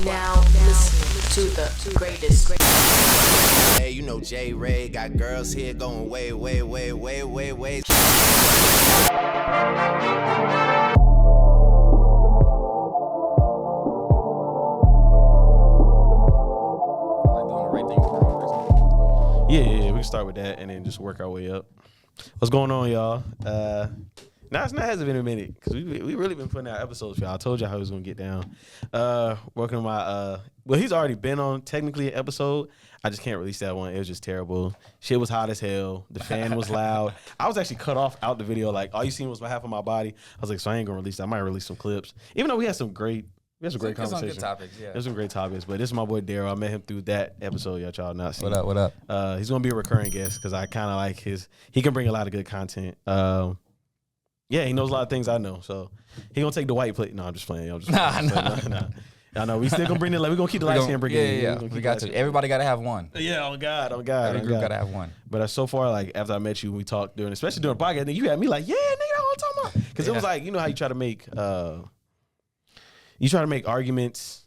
now listening to the greatest. Hey, you know JayRay got girls here going way. Yeah, we can start with that and then just work our way up. What's going on, y'all? Now it's not hasn't been a minute because we really been putting out episodes for y'all. I told y'all how it was gonna get down. Working on my well, he's already been on technically an episode. I just can't release that one. It was just terrible. Shit was hot as hell. The fan was loud. I was actually cut off out the video. Like all you seen was half of my body. I was like, so I ain't gonna release that. I might release some clips. Even though we had some great conversation. Some good topics, yeah. There's some great topics, but this is my boy Darrell. I met him through that episode y'all not seen. What up? He's gonna be a recurring guest because I kind of like he can bring a lot of good content. Yeah, he knows a lot of things I know, so he gonna take the white plate. No, I'm just playing. Nah. I know we still gonna bring the we gonna keep the light skin brigade. Yeah. We got to. Everybody gotta have one. Yeah, on God. Every group gotta have one. But so far, like after I met you, we talked especially during the podcast, and you had me like, yeah, nigga, that's what I'm talking about. Because it was like, you know how you try to make arguments,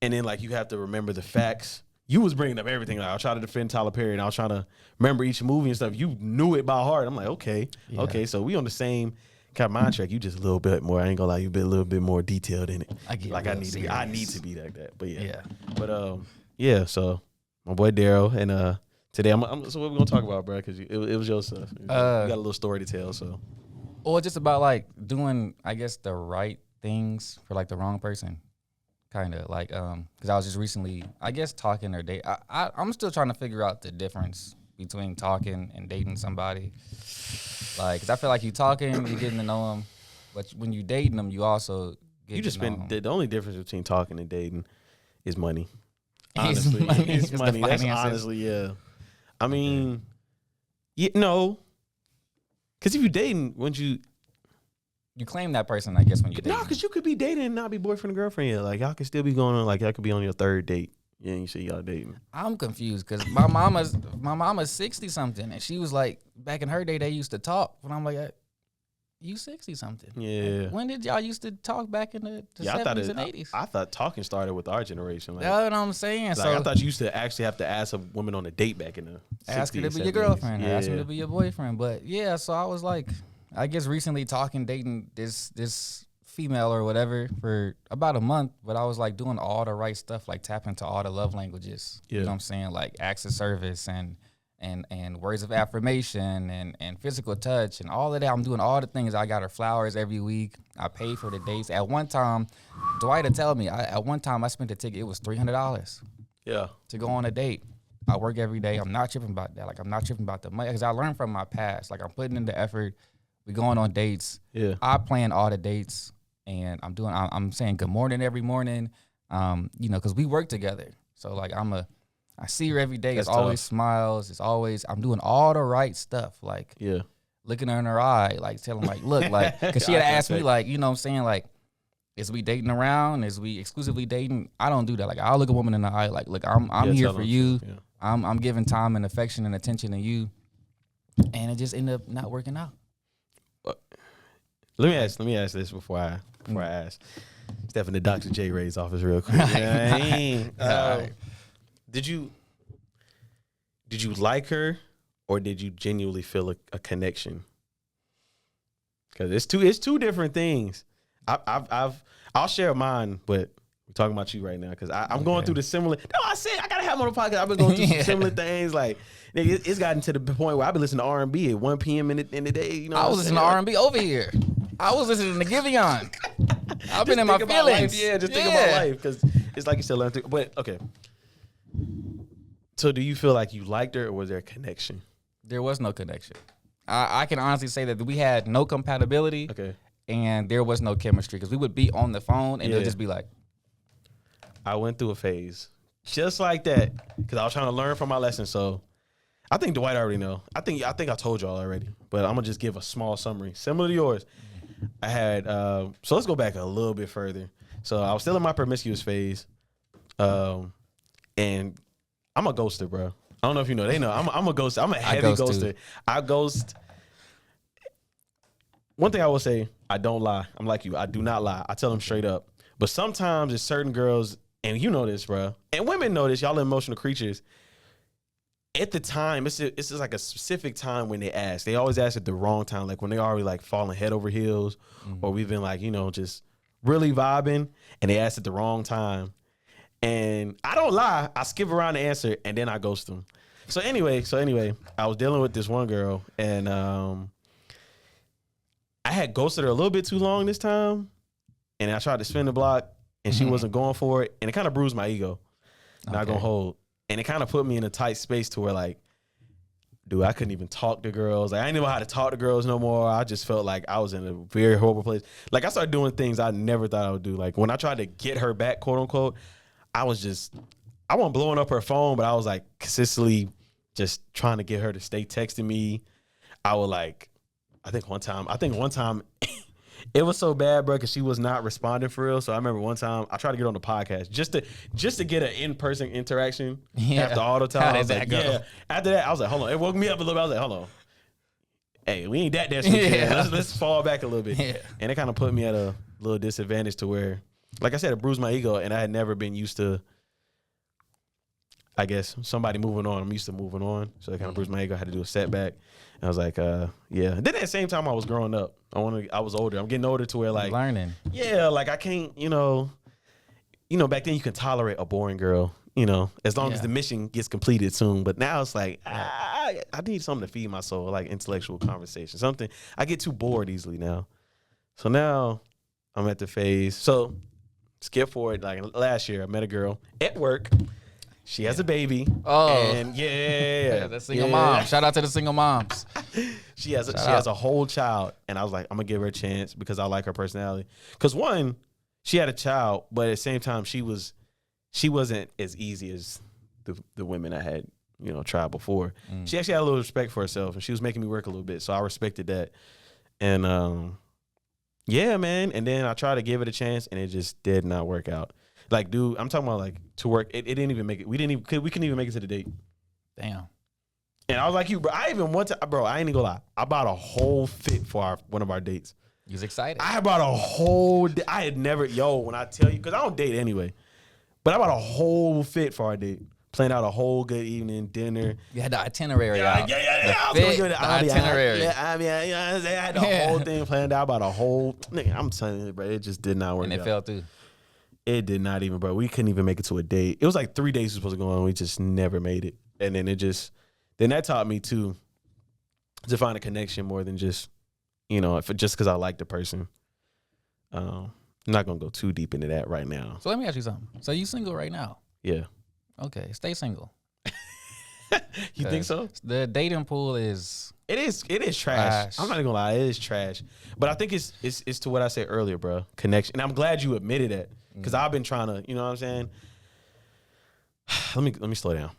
and then like you have to remember the facts. You was bringing up everything. Like I was trying to defend Tyler Perry, and I was trying to remember each movie and stuff. You knew it by heart. I'm like, okay, so we on the same kind of mind track. You just a little bit more. I ain't gonna lie, you been a little bit more detailed in it. I need to be like that. But yeah. But So my boy Darrell, and today so what we gonna talk about, bro? Because it was your stuff. You got a little story to tell. So, or just about like doing, I guess, the right things for like the wrong person. Kind of like, because I was just recently, I guess, talking or date. I'm still trying to figure out the difference between talking and dating somebody. Like, because I feel like you talking, you getting to know them, but when you dating them, you also get to know them. The only difference between talking and dating is money. Honestly, it's money. That's honestly, yeah. I mean, no, because if you dating, wouldn't you? You claim that person, I guess, when you date. No, because you could be dating and not be boyfriend and girlfriend yet. Like, y'all can still be going on, like, y'all could be on your third date. Yeah, you say y'all dating. I'm confused because my mama's 60-something, and she was like, back in her day, they used to talk. And I'm like, you 60-something. Yeah. Like, when did y'all used to talk back in the 70s and 80s? I thought talking started with our generation. Like, that's what I'm saying. Like, so I thought you used to actually have to ask a woman on a date back in the 60s, ask her to be 70s. Your girlfriend, ask her to be your boyfriend. But yeah, so I was like, I guess recently dating this female or whatever for about a month, but I was like doing all the right stuff, like tapping into all the love languages. Yeah. You know what I'm saying? Like acts of service and words of affirmation and physical touch and all of that. I'm doing all the things. I got her flowers every week. I paid for the dates. At one time, Dwight would tell me, at one time I spent the ticket, it was $300. Yeah. To go on a date. I work every day. I'm not tripping about that. Like, I'm not tripping about the money because I learned from my past. Like, I'm putting in the effort. We going on dates. Yeah. I plan all the dates, and I'm saying good morning every morning. Because we work together. So like I see her every day. It's always smiles. It's always I'm doing all the right stuff. Like looking her in her eye, like telling like look like because she had asked me like, you know what I'm saying, like, is we dating around? Is we exclusively dating? I don't do that. Like I'll look a woman in the eye like, look, I'm here for you. Yeah. I'm giving time and affection and attention to you, and it just ended up not working out. Let me ask this before I ask. Step into Dr. JayRay's office real quick. Did you like her, or did you genuinely feel a connection? Because it's two different things. I'll share mine, but we're talking about you right now because I'm going through the similar. No, I said I gotta have him on the podcast. I've been going through some similar things. Like it's gotten to the point where I've been listening to R&B at 1 p.m. in the day. You know, I was listening to R&B over here. I was listening to Giveon. I've been in my feelings. Think about life because it's like you still learn. But okay. So do you feel like you liked her, or was there a connection? There was no connection. I can honestly say that we had no compatibility. Okay. And there was no chemistry because we would be on the phone and it'll just be like. I went through a phase just like that because I was trying to learn from my lesson. So I think Dwight already know. I think I told y'all already, but I'm gonna just give a small summary similar to yours. I had so let's go back a little bit further. So I was still in my promiscuous phase, and I'm a ghoster, bro. I don't know if you know. They know I'm a ghoster. I'm a heavy ghoster. I ghost. One thing I will say, I don't lie. I'm like you. I do not lie. I tell them straight up. But sometimes there's certain girls and you know this, bro, and women know this. Y'all are emotional creatures. At the time, it's just like a specific time when they ask. They always ask at the wrong time, like when they already like falling head over heels, or we've been like, just really vibing, and they ask at the wrong time. And I don't lie, I skip around the answer, and then I ghost them. So anyway, I was dealing with this one girl, and I had ghosted her a little bit too long this time, and I tried to spin the block, and she wasn't going for it, and it kind of bruised my ego. Not gonna hold. And it kind of put me in a tight space to where, like, dude, I couldn't even talk to girls. Like, I didn't know how to talk to girls no more. I just felt like I was in a very horrible place. Like, I started doing things I never thought I would do. Like, when I tried to get her back, quote unquote, I wasn't blowing up her phone, but I was like consistently just trying to get her to stay texting me. I would like, I think one time it was so bad, bro, because she was not responding for real. So I remember one time I tried to get on the podcast just to get an in-person interaction after all the time. How did that go? Yeah. After that, I was like, hold on. It woke me up a little bit. I was like, hold on. Hey, we ain't that desperate. Let's fall back a little bit. Yeah. And it kind of put me at a little disadvantage to where, like I said, it bruised my ego, and I had never been used to, I guess, somebody moving on. I'm used to moving on. So it kind of bruised my ego. I had to do a setback. And I was like, yeah. Then at the same time, I was growing up. I was older. I'm getting older to where, like, learning. Yeah, like I can't, back then you can tolerate a boring girl, as long as the mission gets completed soon. But now it's like, I need something to feed my soul, like intellectual conversation, something. I get too bored easily now. So now I'm at the phase. So skip forward, like last year, I met a girl at work. She has a baby. Oh, and the single mom. Shout out to the single moms. She has a whole child, and I was like, I'm gonna give her a chance because I like her personality. Because one, she had a child, but at the same time, she wasn't as easy as the women I had tried before. She actually had a little respect for herself, and she was making me work a little bit, so I respected that. And yeah, man. And then I tried to give it a chance, and it just did not work out. Like, dude, I'm talking about like to work. It didn't even make it. We couldn't even make it to the date. Damn. And I was like, bro. I ain't even gonna lie. I bought a whole fit for one of our dates. You was excited. I bought a whole. I had never, when I tell you, because I don't date anyway, but I bought a whole fit for our date. Planned out a whole good evening, dinner. You had the itinerary out. Yeah. I was gonna give it the itinerary. I had the whole thing planned out. About a whole. Nigga, I'm telling you, bro, it just did not work. And it fell through. It did not even, bro. We couldn't even make it to a date. It was like 3 days we were supposed to go on. We just never made it. And then then that taught me too to find a connection more than just, just because I like the person. I'm not gonna go too deep into that right now. So let me ask you something. So you single right now? Yeah. Okay, stay single. You think so? The dating pool is. It is trash. I'm not even gonna lie, it is trash. But I think it's to what I said earlier, bro. Connection. And I'm glad you admitted that. Because I've been trying to, you know what I'm saying? Let me slow down.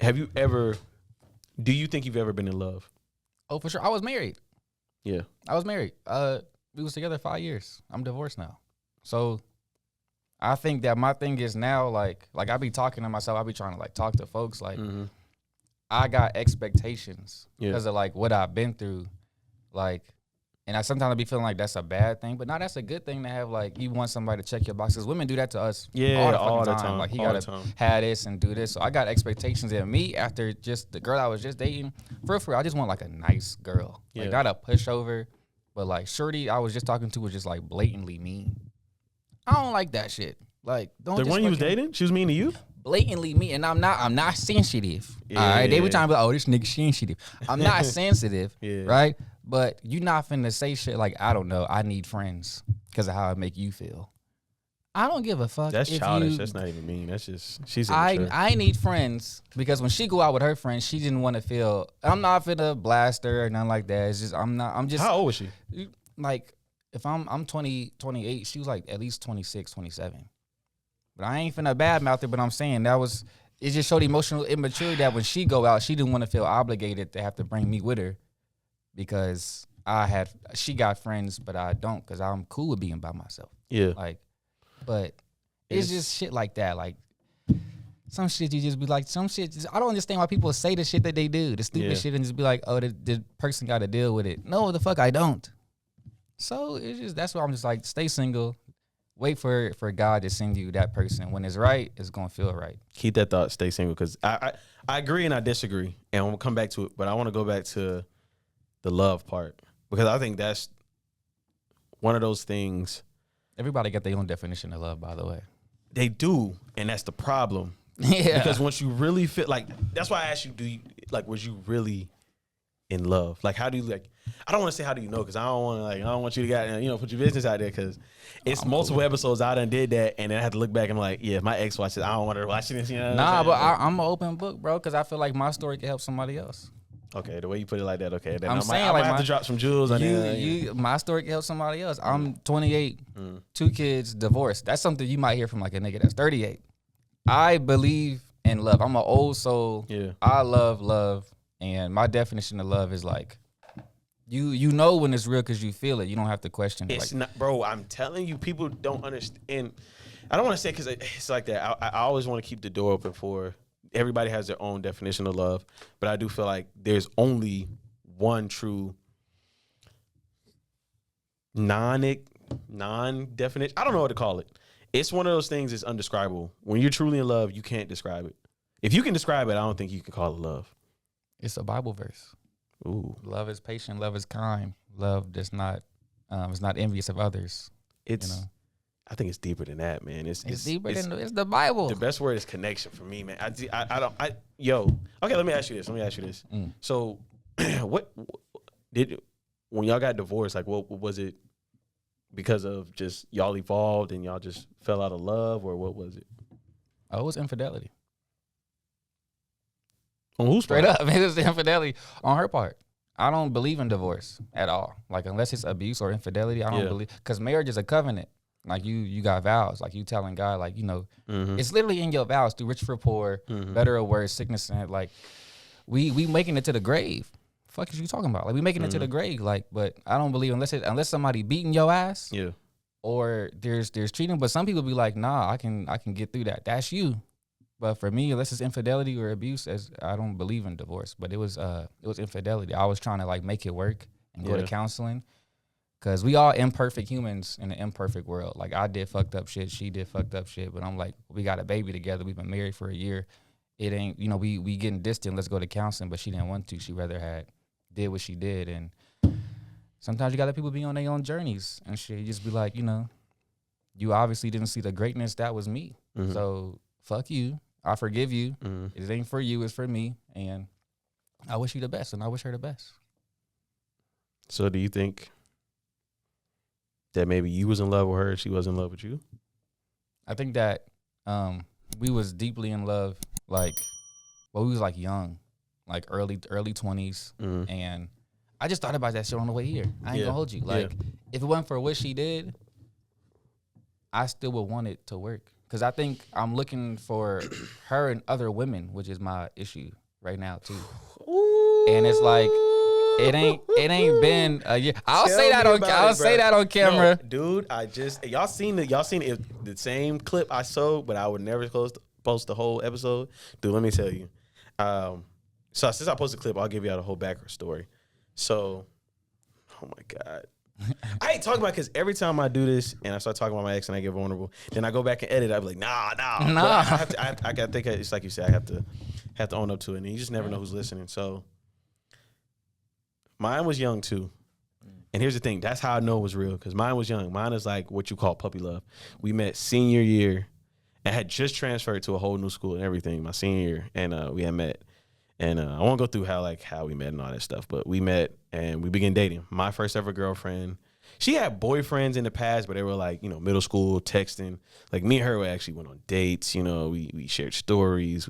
Do you think you've ever been in love? Oh, for sure. I was married. Yeah. I was married. We was together 5 years. I'm divorced now. So I think that my thing is now, like I be talking to myself. I be trying to like talk to folks. Like I got expectations because of like what I've been through. Like, and I sometimes be feeling like that's a bad thing, but no, that's a good thing to have. Like, you want somebody to check your boxes. Women do that to us all the time. Like, he got to have this and do this. So I got expectations in me after just the girl I was just dating. For real, I just want like a nice girl. Like, not a pushover, but like shorty I was just talking to was just like blatantly mean. I don't like that shit. Like, don't the just one you was dating, she was mean to you? Blatantly mean, and I'm not sensitive. Yeah. All right, they were trying to be like, oh, this nigga sensitive. I'm not sensitive, right? But you not finna say shit like, I don't know, I need friends because of how I make you feel. I don't give a fuck. That's childish. That's not even mean. That's just, she's immature. I need friends because when she go out with her friends, she didn't want to feel, I'm not finna blast her or nothing like that. It's just, I'm just. How old was she? Like, if I'm 20, 28, she was like at least 26, 27. But I ain't finna badmouth her, but I'm saying it just showed emotional immaturity that when she go out, she didn't want to feel obligated to have to bring me with her because she got friends, but I don't because I'm cool with being by myself. Yeah. Like, but it's just shit like that. Like, some shit you just be like, I don't understand why people say the shit that they do, the stupid shit, and just be like, oh, the person got to deal with it. No, the fuck I don't. So it's just, that's why I'm just like, stay single. wait for God to send you that person. When it's right, it's gonna feel right. Keep that thought. Stay single, because I agree and I disagree, and we'll come back to it. But I want to go back to the love part, because I think that's one of those things. Everybody got their own definition of love, by the way. They do, and that's the problem. Yeah. Because once you really feel like, that's why I asked you, was you really in love? Like, how do you, like, I don't want to say how do you know, because I don't want you to put your business out there, because it's multiple episodes I done did that, and then I had to look back and I'm like, yeah, if my ex watches it, I don't want her watching this. You know I'm an open book, bro, because I feel like my story can help somebody else. Okay, the way you put it like that, okay. Then I'm saying, I might have to drop some jewels on my story can help somebody else. I'm 28, 2 kids, divorced. That's something you might hear from like a nigga that's 38. I believe in love. I'm an old soul. Yeah. I love, and my definition of love is like, you know when it's real because you feel it. You don't have to question it. It's not, bro. I'm telling you, people don't understand. I don't want to say because it's like that. I always want to keep the door open for. Everybody has their own definition of love, but I do feel like there's only one true non-definition. I don't know what to call it. It's one of those things that's undescribable. When you're truly in love, you can't describe it. If you can describe it, I don't think you can call it love. It's a Bible verse. Ooh. Love is patient. Love is kind. Love does not is not envious of others. I think it's deeper than that, man. It's deeper than it's the Bible. The best word is connection for me, man. Okay, let me ask you this. So, what did when y'all got divorced? Like, what was it? Because of just y'all evolved and y'all just fell out of love, or what was it? Oh, it was infidelity. On whose Straight part? up, it was infidelity on her part. I don't believe in divorce at all. Like, unless it's abuse or infidelity, I don't believe. Because marriage is a covenant. Like, you got vows. Like, you telling God, like, it's literally in your vows, through rich for poor, better or worse, sickness and like, we making it to the grave. Fuck is you talking about? Like, we making it to the grave. Like, but I don't believe unless somebody beating your ass. Yeah. Or there's cheating. But some people be like, nah, I can get through that. That's you. But for me, unless it's infidelity or abuse, I don't believe in divorce. But it was infidelity. I was trying to like make it work and go to counseling. Cause we all imperfect humans in an imperfect world. Like, I did fucked up shit, she did fucked up shit, but I'm like, we got a baby together. We've been married for a year. It ain't, we getting distant. Let's go to counseling, but she didn't want to. She rather did what she did. And sometimes you got to let people be on their own journeys and shit. You just be like, you obviously didn't see the greatness that was me. So fuck you. I forgive you. It ain't for you. It's for me. And I wish you the best, and I wish her the best. So do you think that maybe you was in love with her, she was in love with you? I think that we was deeply in love, we was like young, like early 20s, and I just thought about that shit on the way here. I ain't gonna hold you. Like, if it wasn't for what she did, I still would want it to work. Cause I think I'm looking for her and other women, which is my issue right now too. And it's like, it ain't been a year. I'll say that on camera. No, dude, y'all seen the same clip I showed, but I would never post the whole episode. Dude, let me tell you. So since I posted the clip, I'll give you out a whole background story. So, oh my God. I ain't talking about, because every time I do this and I start talking about my ex and I get vulnerable, then I go back and edit. I be like, nah. I gotta think it's like you said. I have to own up to it, and you just never know who's listening. So. Mine was young too. And here's the thing. That's how I know it was real, because mine was young. Mine is like what you call puppy love. We met senior year. I had just transferred to a whole new school and everything my senior year. And we had met. And I won't go through how we met and all that stuff. But we met and we began dating. My first ever girlfriend. She had boyfriends in the past, but they were like, middle school, texting. Like, me and her actually went on dates. We shared stories.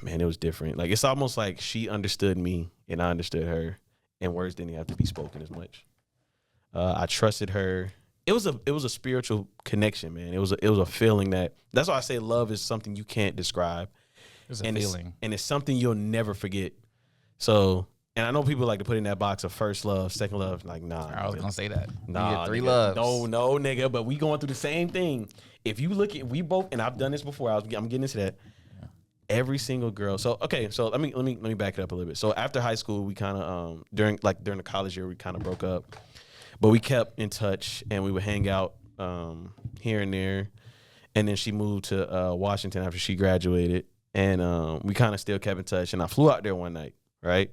Man, it was different. Like, it's almost like she understood me and I understood her, and words didn't have to be spoken as much. I trusted her. It was a spiritual connection, man. It was a feeling that's why I say love is something you can't describe. It's a feeling. And it's something you'll never forget. So, and I know people like to put in that box of first love, second love. Like, nah. I was gonna say that. Nah, 3 nigga. loves. No, nigga. But we going through the same thing. If you look at, we both, and I've done this before. I'm getting into that. Every single girl. So okay. So let me back it up a little bit. So after high school, we kind of during the college year, we kind of broke up. But we kept in touch, and we would hang out here and there. And then she moved to Washington after she graduated, and we kind of still kept in touch. And I flew out there one night, right?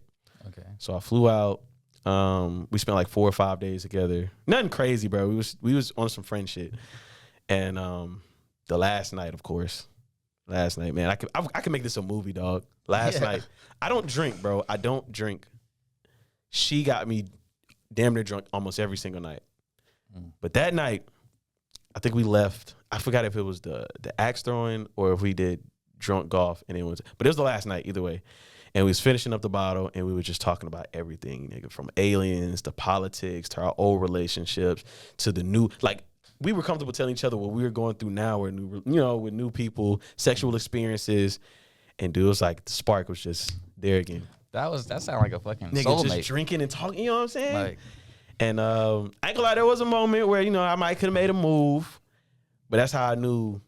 Okay. So I flew out. We spent like 4 or 5 days together. Nothing crazy, bro. We was on some friend shit. And the last night, of course. Last night, man. I could make this a movie, dog. Last night. I don't drink, bro. I don't drink. She got me damn near drunk almost every single night. But that night, I think we left. I forgot if it was the axe throwing or if we did drunk golf. But it was the last night, either way. And we was finishing up the bottle, and we were just talking about everything, nigga, from aliens to politics to our old relationships to the new. Like, we were comfortable telling each other what we were going through now, with new people, sexual experiences, and dude, it was like the spark was just there again. That sounded like a fucking nigga soulmate. just drinking and talking. You know what I'm saying? Like, and I ain't gonna lie, there was a moment where I might could have made a move, but that's how I knew.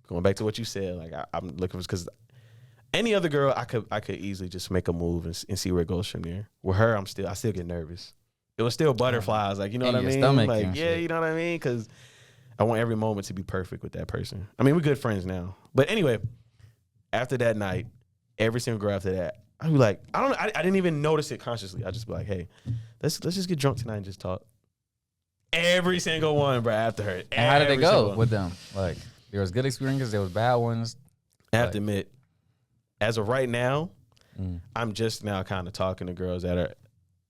Going back to what you said, like I'm looking for, because any other girl, I could easily just make a move and see where it goes from there. With her, I still get nervous. It was still butterflies, like, you know what I mean? Like, yeah, you know what I mean? Because I want every moment to be perfect with that person. I mean, we're good friends now. But anyway, after that night, every single girl after that, I'd be like, I didn't even notice it consciously. I'd just be like, hey, let's just get drunk tonight and just talk. Every single one, bro, after her. And how did it go with them? Like, there was good experiences, there was bad ones. I have to admit, as of right now, I'm just now kind of talking to girls that are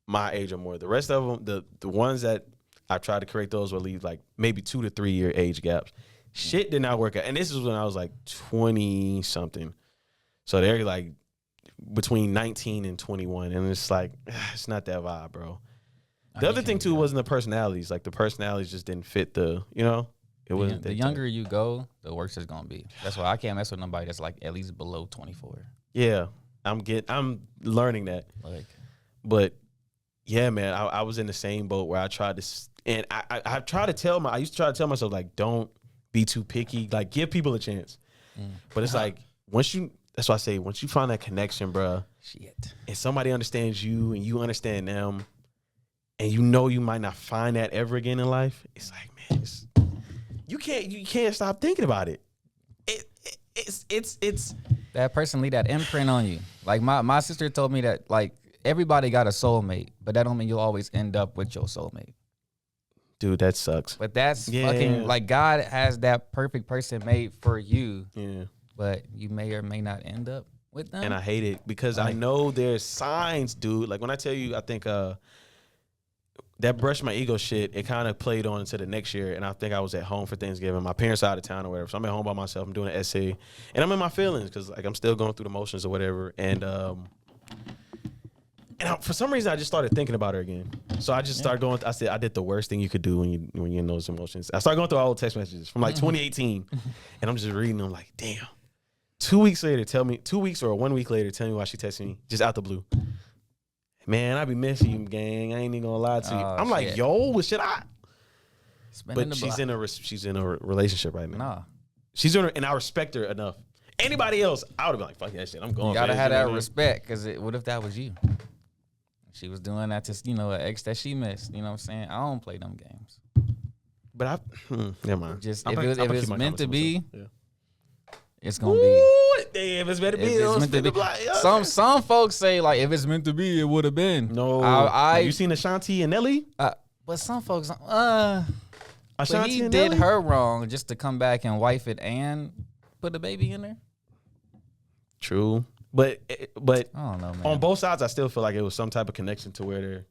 my age or more. The rest of them, the ones that I tried to correct, those will leave like maybe 2 to 3 year age gaps. Shit did not work out. And this is when I was like 20 something. So they're like between 19 and 21. And it's like, it's not that vibe, bro. The other thing too wasn't the personalities. Like the personalities just didn't fit it wasn't the younger you go, the worse it's gonna be. That's why I can't mess with nobody that's like at least below 24. Yeah. I'm learning that. But yeah, man, I was in the same boat where I tried to, and I used to try to tell myself, like, don't be too picky, like, give people a chance. But it's like, that's why I say, once you find that connection, bro, and somebody understands you and you understand them, and you might not find that ever again in life, it's like, man, you can't stop thinking about it. It's that person leave that imprint on you. Like my sister told me that, like, everybody got a soulmate, but that don't mean you'll always end up with your soulmate. Dude, that sucks. But that's fucking, like, God has that perfect person made for you. Yeah. But you may or may not end up with them. And I hate it because I know there's signs, dude. Like, when I tell you, I think that brushed my ego shit, it kind of played on into the next year. And I think I was at home for Thanksgiving. My parents are out of town or whatever. So I'm at home by myself. I'm doing an essay. And I'm in my feelings because, like, I'm still going through the motions or whatever. And for some reason, I just started thinking about her again. So I just started going. I said, I did the worst thing you could do when you're in those emotions. I started going through all the text messages from like 2018, and I'm just reading them like, damn. 2 weeks later, 2 weeks or 1 week later, tell me why she texted me just out the blue. Man, I be missing you, gang. I ain't even gonna lie to you. I'm like, yo, should I? But she's in a relationship right now. Nah, she's in and I respect her enough. Anybody else, I would have been like, fuck that shit. I'm going. You gotta have that respect, because what if that was you? She was doing that to, an ex that she missed. You know what I'm saying? I don't play them games. But never mind. Just if it's meant to be, it's gonna be. If it's meant to be, it's meant to be. Some folks say, like, if it's meant to be, it would have been. No, you seen Ashanti and Nelly? But some folks, Ashanti he and did Nelly? her wrong just to come back and wife it and put the baby in there. True. But I don't know, man. On both sides, I still feel like it was some type of connection to where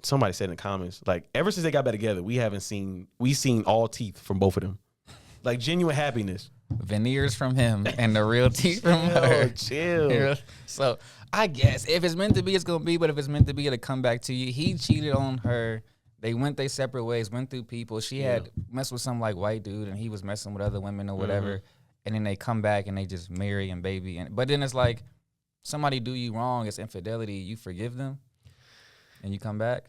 somebody said in the comments, like, ever since they got back together, we seen all teeth from both of them. Like, genuine happiness. Veneers from him and the real teeth from her. Chill. So I guess if it's meant to be, it's gonna be. But if it's meant to be, it'll come back to you. He cheated on her. They went their separate ways, went through people. She had messed with some like white dude, and he was messing with other women or whatever. And then they come back and they just marry and baby. But then it's like, somebody do you wrong, it's infidelity. You forgive them, and you come back.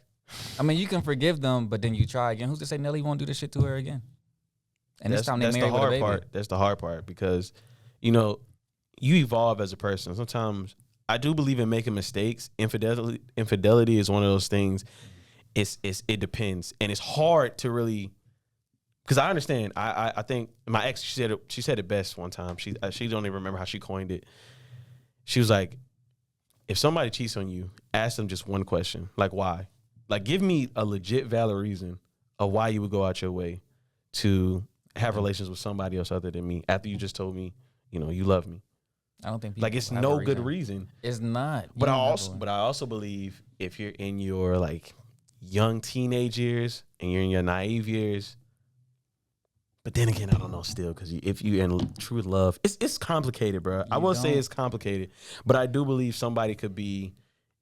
I mean, you can forgive them, but then you try again. Who's to say Nelly won't do this shit to her again? And this time they married with a baby. That's the hard part, because, you evolve as a person. Sometimes I do believe in making mistakes. Infidelity is one of those things. It depends, and it's hard to really, because I understand. I think my ex, she said it best one time. She don't even remember how she coined it. She was like, if somebody cheats on you, ask them just one question, like why? Like give me a legit valid reason of why you would go out your way to have relations with somebody else other than me after you just told me, you love me. I don't think people like it's no good reason. It's not. But I also believe if you're in your like young teenage years and you're in your naive years, but then again, I don't know still, because if you in true love, it's complicated, bro. I will say it's complicated, but I do believe somebody could be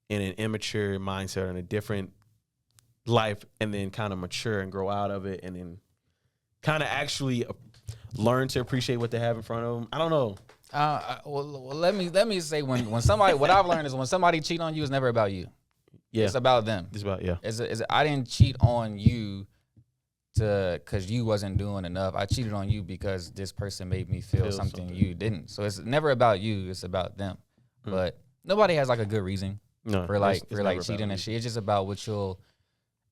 in an immature mindset or in a different life and then kind of mature and grow out of it and then kind of actually learn to appreciate what they have in front of them. I don't know. Well, let me say when somebody, what I've learned is when somebody cheat on you, it's never about you. Yeah, it's about them. It's about I didn't cheat on you because you wasn't doing enough. I cheated on you because this person made me feel something you didn't. So it's never about you. It's about them. But nobody has like a good reason for cheating and shit. It's just about what you'll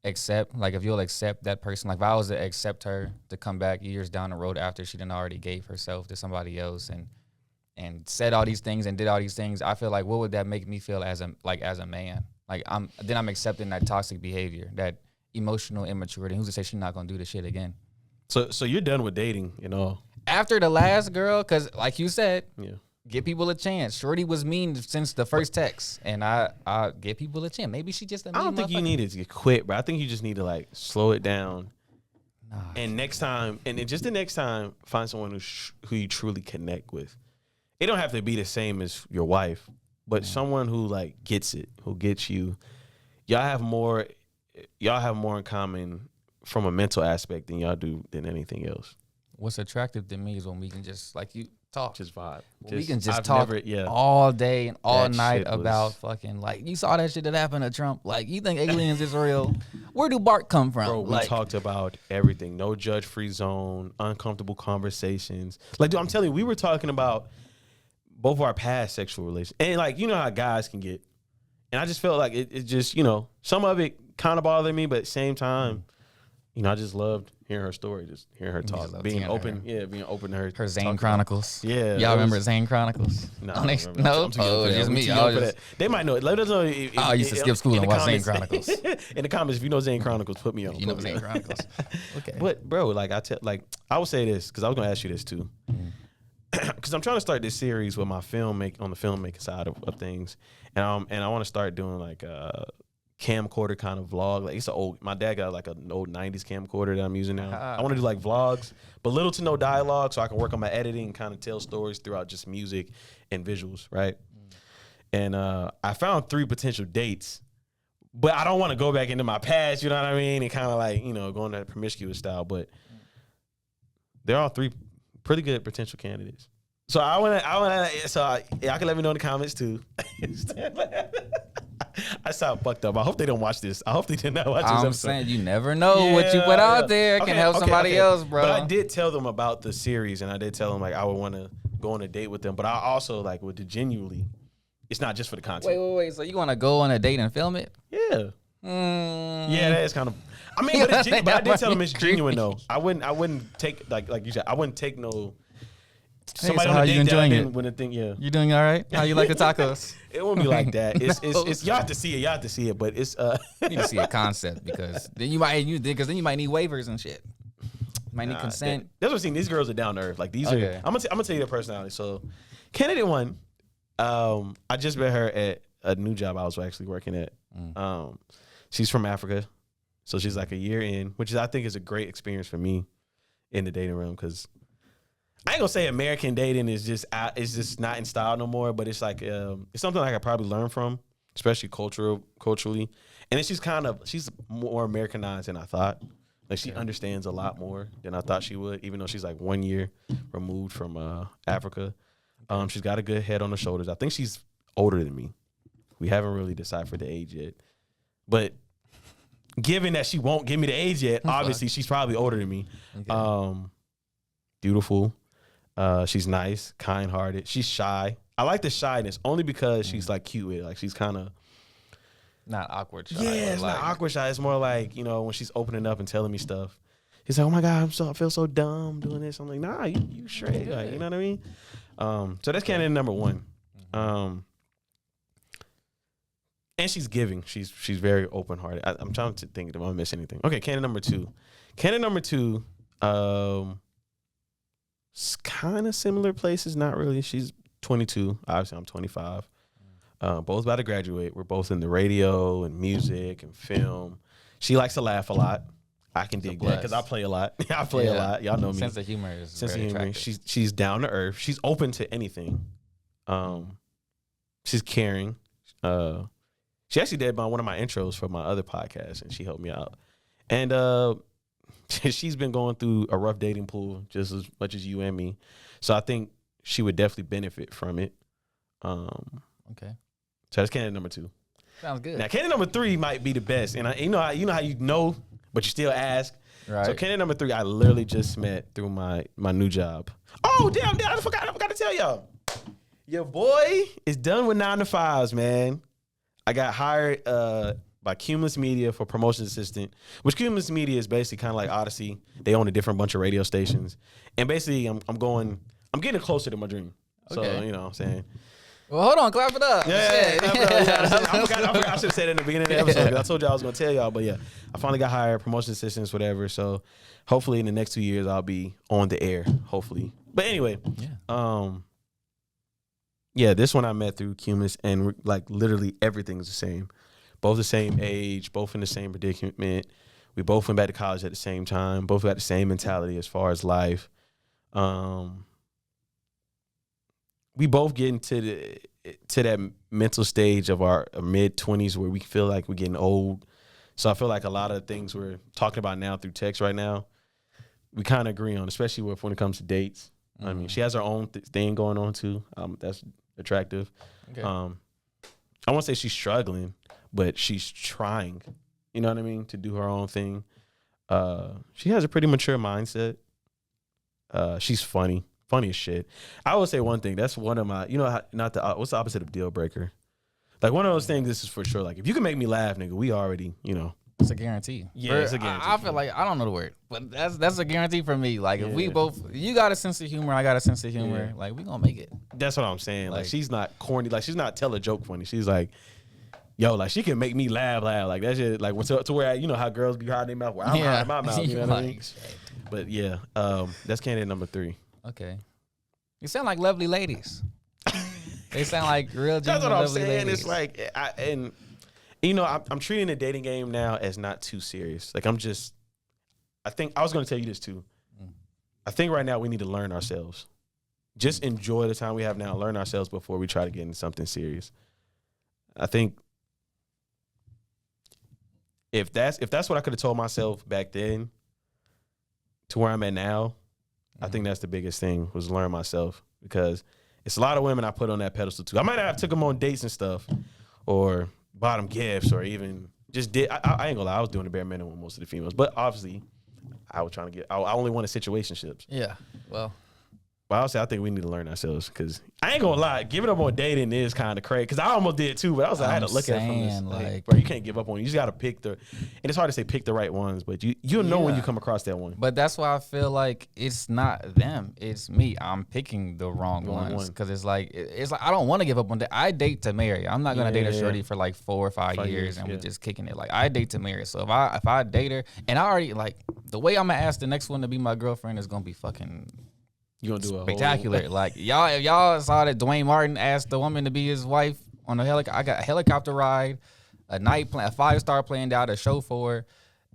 accept. Like if you'll accept that person. Like if I was to accept her to come back years down the road after she done already gave herself to somebody else and said all these things and did all these things, I feel like what would that make me feel as a man? Like I'm accepting that toxic behavior, that emotional immaturity. Who's to say she's not gonna do this shit again? So you're done with dating, After the last girl, because like you said, yeah, give people a chance. Shorty was mean since the first text, and I give people a chance. Maybe she just a mean I don't think you needed to quit, but I think you just need to like slow it down. Nah. And next time, the next time, find someone who you truly connect with. It don't have to be the same as your wife, but someone who like gets it, who gets you. Y'all have more in common from a mental aspect than y'all do than anything else. What's attractive to me is when we can just like you talk, just vibe. We can just talk all day and all night about fucking like you saw that shit that happened to Trump. Like you think aliens is real? Where do Bart come from? Bro, we talked about everything. No judge-free zone, uncomfortable conversations. Like, dude, I'm telling you, we were talking about both of our past sexual relations. And like, you know how guys can get. And I just felt like it just, some of it kind of bothered me, but at the same time, I just loved hearing her story, just hearing her talk, being open to her. Her Zane Chronicles. Yeah. Y'all remember Zane Chronicles? No. No? Oh, just me. They might know it. Let us know. I used to skip school and watch Zane Chronicles. In the comments, if you know Zane Chronicles, put me on. You know Zane Chronicles. Okay. But, bro, I would say this, because I was going to ask you this, too. Because I'm trying to start this series with my on the filmmaking side of things, and I want to start doing like a camcorder kind of vlog. Like it's my dad got like an old 90s camcorder that I'm using now. I want to do like vlogs, but little to no dialogue, so I can work on my editing and kind of tell stories throughout just music and visuals, right? And I found 3 potential dates, but I don't want to go back into my past, you know what I mean, and kind of like go into that promiscuous style. But they're all 3 pretty good potential candidates. So y'all can let me know in the comments too. I sound fucked up. I hope they don't watch this. I hope they did not watch this episode. I'm saying you never know what you put out there can help somebody else, bro. But I did tell them about the series, and I did tell them like I would want to go on a date with them. But I also like would genuinely, it's not just for the content. Wait. So you want to go on a date and film it? Yeah. Yeah, that is kind of. I mean, but I did tell them it's genuine though. I wouldn't take like you said. I wouldn't take no. Somebody on a date that I didn't wouldn't think. Yeah. You doing all right? How you like the tacos? It won't be like that. It's y'all have to see it. Y'all have to see it. But it's you need to see a concept because then you might need waivers and shit. You might need consent. That's what I'm saying. These girls are down to earth. Like these are. I'm gonna tell you their personality. So, candidate 1, I just met her at a new job I was actually working at. She's from Africa, so she's like a year in, which I think is a great experience for me in the dating room because I ain't gonna say American dating is just not in style no more, but it's like it's something I could probably learn from, especially culturally. And then she's more Americanized than I thought. Like she understands a lot more than I thought she would, even though she's like 1 year removed from Africa. She's got a good head on her shoulders. I think she's older than me. We haven't really deciphered the age yet, but given that she won't give me the age yet, obviously she's probably older than me. Okay. Beautiful. She's nice, kind-hearted. She's shy. I like the shyness only because she's like cute with it. Like she's kind of not awkward shy. Yeah, it's not awkward shy. It's more like, when she's opening up and telling me stuff. He's like, oh my God, I feel so dumb doing this. I'm like, nah, you straight. Like, you know what I mean? So that's candidate number 1. And she's giving. She's very open hearted. I'm trying to think if I miss anything. Okay, candidate number 2. Candidate number 2, it's kind of similar places, not really. She's 22. Obviously, I'm 25. Both about to graduate. We're both in the radio and music and film. She likes to laugh a lot. I can dig that because I play a lot. I play a lot. Y'all know me. Sense of humor is very attractive. She's down to earth. She's open to anything. She's caring. She actually did one of my intros for my other podcast, and she helped me out. And she's been going through a rough dating pool just as much as you and me. So I think she would definitely benefit from it. Okay. So that's candidate number 2. Sounds good. Now, candidate number 3 might be the best. And you know how you know, but you still ask. Right. So candidate number 3, I literally just met through my new job. Oh, damn, I forgot to tell y'all. Your boy is done with 9 to 5s, man. I got hired by Cumulus Media for promotions assistant, which Cumulus Media is basically kind of like Odyssey. They own a different bunch of radio stations. And basically, I'm getting closer to my dream. So, you know what I'm saying? Well, hold on, clap it up. Yeah. I forgot I should have said it in the beginning of the episode. I told y'all I was going to tell y'all, but yeah, I finally got hired, promotion assistants, whatever. So hopefully in the next 2 years, I'll be on the air, hopefully. But anyway, this one I met through Cumulus, and like literally everything's the same. Both the same age, both in the same predicament. We both went back to college at the same time. Both got the same mentality as far as life. We both get into that mental stage of our mid-20s where we feel like we're getting old. So I feel like a lot of things we're talking about now through text right now, we kind of agree on, especially when it comes to dates. I mean, she has her own thing going on too. That's attractive. Okay. I won't say she's struggling, but she's trying, you know what I mean, to do her own thing. She has a pretty mature mindset. She's funny as shit. I would say one thing. That's one of my, what's the opposite of deal breaker? Like one of those things, this is for sure. Like if you can make me laugh, nigga, we already, It's a guarantee. Yeah, it's a guarantee. I feel like, I don't know the word, but that's a guarantee for me. Like if we both, you got a sense of humor, I got a sense of humor, like we gonna make it. That's what I'm saying. Like she's not corny. Like she's not tell a joke funny. She's like, yo, like she can make me laugh. Like that shit. Like to where how girls be hiding their mouth. Well, I'm hiding my mouth. You know what I mean? But yeah, that's candidate number 3. Okay. You sound like lovely ladies. They sound like real. That's what I'm saying. Ladies. It's like, I'm treating the dating game now as not too serious. Like I think I was going to tell you this too. I think right now we need to learn ourselves. Just enjoy the time we have now. Learn ourselves before we try to get into something serious. I think if that's what I could have told myself back then to where I'm at now, I think that's the biggest thing was learn myself, because it's a lot of women I put on that pedestal too. I might have took them on dates and stuff or bought them gifts or even just did. I ain't gonna lie, I was doing the bare minimum with most of the females, but obviously I was trying to I only wanted situationships. Yeah, well. But I think we need to learn ourselves, because I ain't gonna lie, giving up on dating is kind of crazy. Because I almost did too, but I was like, I had to look at it from this. Like, bro, you can't give up on it. You just gotta pick and it's hard to say pick the right ones, but you'll know when you come across that one. But that's why I feel like it's not them, it's me. I'm picking the wrong ones, because it's like I don't want to give up on that. I date to marry. I'm not gonna date a shorty for like 4 or 5 years and we just kicking it. Like I date to marry. So if I date her, and I already like the way I'm gonna ask the next one to be my girlfriend is gonna be fucking. You gonna do a spectacular. Like if y'all saw that Dwayne Martin asked the woman to be his wife on a helicopter. I got a helicopter ride, a 5-star planned out, a show for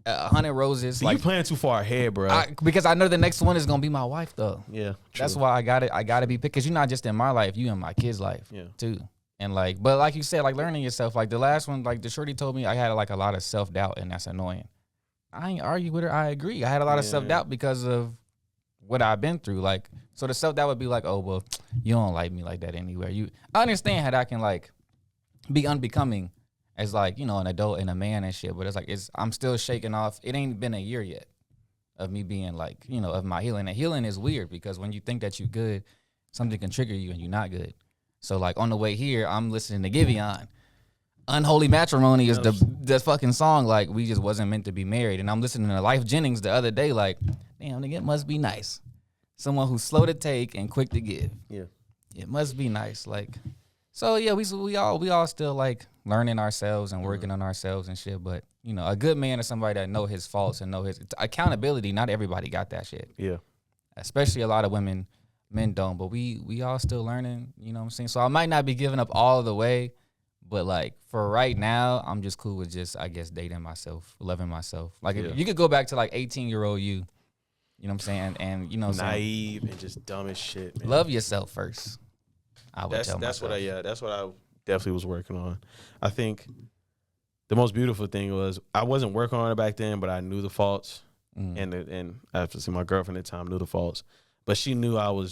100 roses. See, like you planning too far ahead, bro. Because I know the next one is gonna be my wife though. Yeah, true. That's why I gotta be picked, because you're not just in my life, you in my kid's life too. And but like you said, like learning yourself. Like the last one, like the shorty told me I had like a lot of self-doubt, and that's annoying. I ain't argue with her. I agree. I had a lot of self-doubt because of what I've been through. Like, so the self that would be like, oh well, you don't like me like that anywhere. I understand how that can like be unbecoming as like, an adult and a man and shit, but it's like I'm still shaking off. It ain't been a year yet of me being like, of my healing. And healing is weird, because when you think that you're good, something can trigger you and you're not good. So like on the way here, I'm listening to Giveon. Unholy Matrimony is the fucking song. Like we just wasn't meant to be married. And I'm listening to Life Jennings the other day. Like, damn, nigga, it must be nice. Someone who's slow to take and quick to give. Yeah, it must be nice. Like, so yeah, we all still like learning ourselves and working on ourselves and shit. But you know, a good man is somebody that know his faults and know his accountability. Not everybody got that shit. Yeah, especially a lot of men don't. But we all still learning. You know what I'm saying? So I might not be giving up all the way. But, like, for right now, I'm just cool with just, I guess, dating myself, loving myself. Like, if you could go back to, like, 18-year-old you know what I'm saying? And, you know what I'm saying? Naive and just dumb as shit, man. Love yourself first, I would tell myself. That's what I definitely was working on. I think the most beautiful thing was I wasn't working on it back then, but I knew the faults. And obviously my girlfriend at the time knew the faults. But she knew we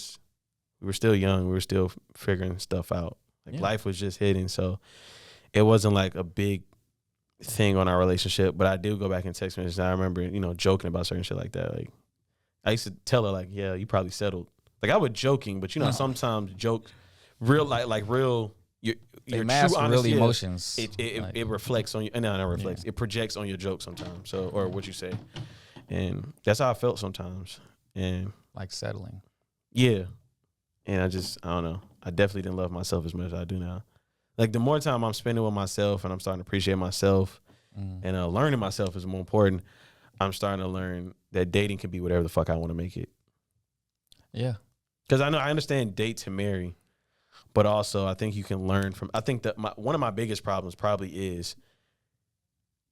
were still young. We were still figuring stuff out. Like, life was just hitting, so it wasn't like a big thing on our relationship. But I do go back and text messages. I remember, you know, joking about certain shit like that. Like, I used to tell her, like, yeah, you probably settled. Like, I was joking, but you know, sometimes joke, real like real. Your mask true real honesty emotions. It reflects on you. No, not reflects. It projects on your joke sometimes. So, or what you say, and that's how I felt sometimes. And like settling. Yeah, and I don't know. I definitely didn't love myself as much as I do now. Like, the more time I'm spending with myself and I'm starting to appreciate myself and learning myself is more important, I'm starting to learn that dating can be whatever the fuck I want to make it. Yeah. Because I understand date to marry, but also I think you can learn from, I think that one of my biggest problems probably is,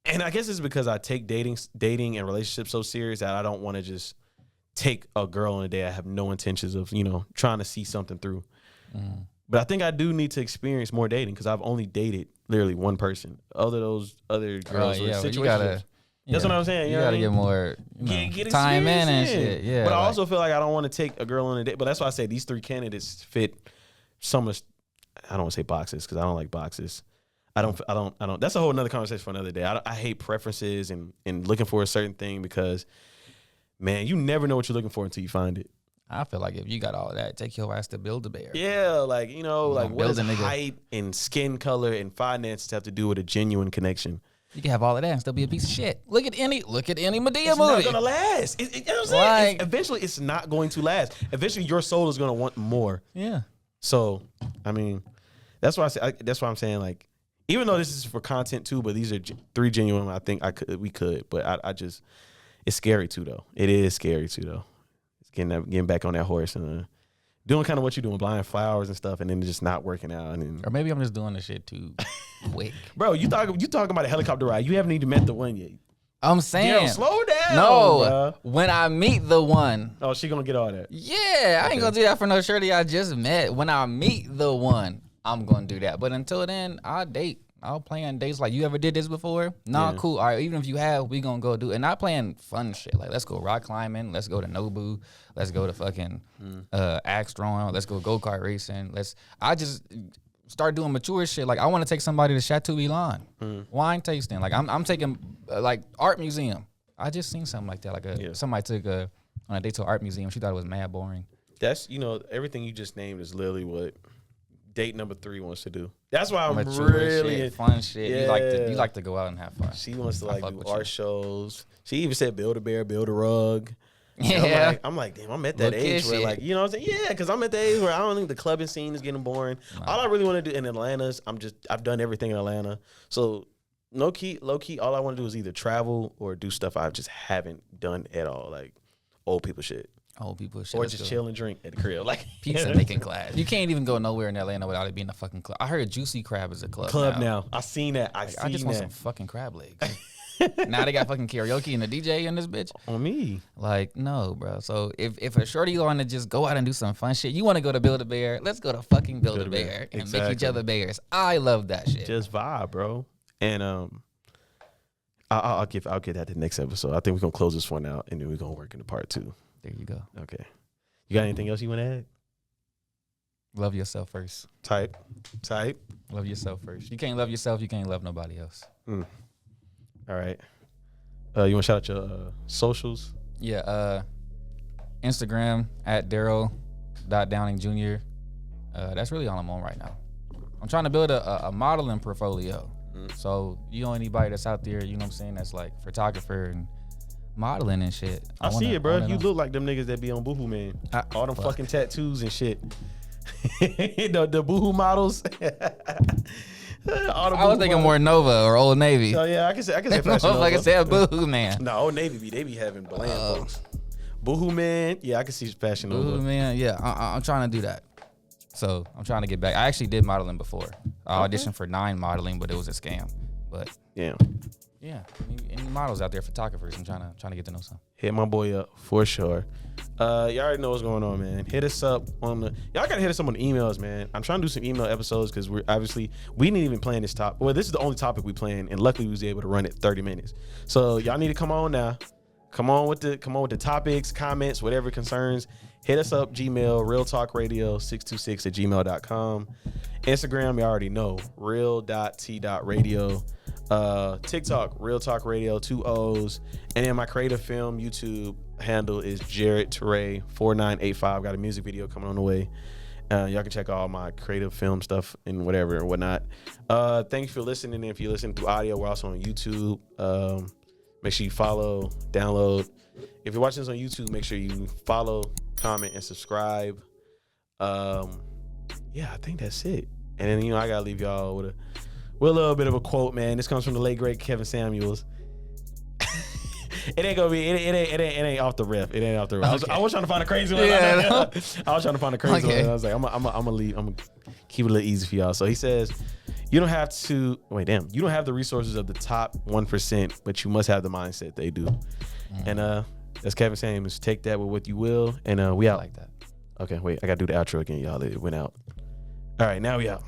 and I guess it's because I take dating and relationships so serious that I don't want to just take a girl on a date I have no intentions of, you know, trying to see something through. But I think I do need to experience more dating because I've only dated literally one person. Those other girls were situationships. That's what I'm saying. You gotta get more get time in and shit. Yeah. But I also feel like I don't want to take a girl on a date. But that's why I say these three candidates fit some of. I don't want to say boxes because I don't like boxes. I don't. That's a whole another conversation for another day. I hate preferences and looking for a certain thing because, man, you never know what you're looking for until you find it. I feel like if you got all that, take your ass to Build-A-Bear. Yeah, like, you know, like what does height and skin color and finances have to do with a genuine connection? You can have all of that and still be a piece of shit. Look at any Madea movie. It's not gonna last. You know what I'm saying? Eventually, it's not going to last. Eventually, your soul is gonna want more. Yeah. So, I mean, that's why that's why I'm saying, like, even though this is for content too, but these are three genuine. I think we could, but I just, it's scary too though. It is scary too though. Getting back on that horse and doing kind of what you're doing, buying flowers and stuff, and then just not working out. Or maybe I'm just doing this shit too quick. Bro, you talking about a helicopter ride. You haven't even met the one yet. I'm saying. Yo, slow down. No, when I meet the one. Oh, she gonna get all that. Yeah, I ain't gonna do that for no shorty I just met. When I meet the one, I'm gonna do that. But until then, I'll date. I'll plan dates like, you ever did this before? Nah, yeah. Cool. All right, even if you have, we gonna go do it. And not playing fun shit. Like, let's go rock climbing. Let's go to Nobu. Let's go to fucking axe throwing. Let's go go-kart racing. I just start doing mature shit. Like, I want to take somebody to Chateau Elan. Wine tasting. Like, I'm taking, like, art museum. I just seen something like that. Like, somebody took on a date to an art museum. She thought it was mad boring. That's, you know, everything you just named is literally what date number 3 wants to do. That's why I'm mature really shit, fun shit. Yeah. You like to go out and have fun. She wants to like do art shows. She even said Build-A-Bear, build a rug. Yeah. I'm like, damn, I'm at that age where, like, you know what I'm saying? Yeah, because I'm at the age where I don't think the clubbing scene is getting boring. All I really want to do in Atlanta is I've done everything in Atlanta. So low key, all I want to do is either travel or do stuff I just haven't done at all, like old people shit. Old people shit. Or just chill and drink at the crib. Like pizza making class. You can't even go nowhere in Atlanta without it being a fucking club. I heard Juicy Crab is a club now. I seen that. I just want some fucking crab legs. Now they got fucking karaoke and a DJ in this bitch. On me. Like, no, bro. So if a shorty want to just go out and do some fun shit, you want to go to Build-A-Bear, let's go to fucking Build-A-Bear and make each other bears. I love that shit. Just vibe, bro. And I'll get that the next episode. I think we're gonna close this one out and then we're gonna work into part 2. There you go. Okay. You got anything else you want to add? Love yourself first. Type. Love yourself first. You can't love yourself, you can't love nobody else. All right. You want to shout out your socials? Yeah. Instagram at Darrell.Downing Jr. That's really all I'm on right now. I'm trying to build a modeling portfolio. So you know anybody that's out there, you know what I'm saying, that's like photographer and modeling and shit. I see it, bro. You look like them niggas that be on Boohoo, man. All them fucking tattoos and shit. the Boohoo models. I was thinking more Nova or Old Navy. Oh yeah, I can say Fashion Nova. Like I said, Boohoo man. No, Old Navy they be having bland folks. Boohoo man, yeah, I can see Fashion Nova. Boohoo man, yeah, I'm trying to do that. So I'm trying to get back. I actually did modeling before. I auditioned for 9 modeling, but it was a scam. But yeah, any models out there, photographers, I'm trying to get to know some. Hit my boy up for sure. Y'all already know what's going on, man. Hit us up on y'all gotta hit us up on the emails, man. I'm trying to do some email episodes because we didn't even plan this topic. Well, this is the only topic we planned, and luckily we was able to run it 30 minutes. So y'all need to come on now. Come on with the topics, comments, whatever concerns. Hit us up, Gmail, realtalkradio626@gmail.com. Instagram, you already know, real.t.radio. TikTok, Real Talk Radio, 2 O's. And then my creative film YouTube handle is JayRay4985. Got a music video coming on the way. Y'all can check all my creative film stuff and whatever and whatnot. Thank you for listening. If you listen through audio, we're also on YouTube. Make sure you follow, download. If you're watching this on YouTube, make sure you follow, comment, and subscribe. Yeah, I think that's it. And then, I gotta leave y'all with a little bit of a quote, man. This comes from the late great Kevin Samuels. It ain't gonna be. It ain't off the riff. It ain't off the riff. Okay. I was trying to find a crazy one. I was trying to find a crazy one. I was like, I'm gonna leave. I'm gonna keep it a little easy for y'all. So he says, you don't have the resources of the top 1%, but you must have the mindset they do. And that's Kevin Samuels. Take that with what you will. And we out. I like that. Okay, wait. I gotta do the outro again, y'all. It went out. All right, now we out.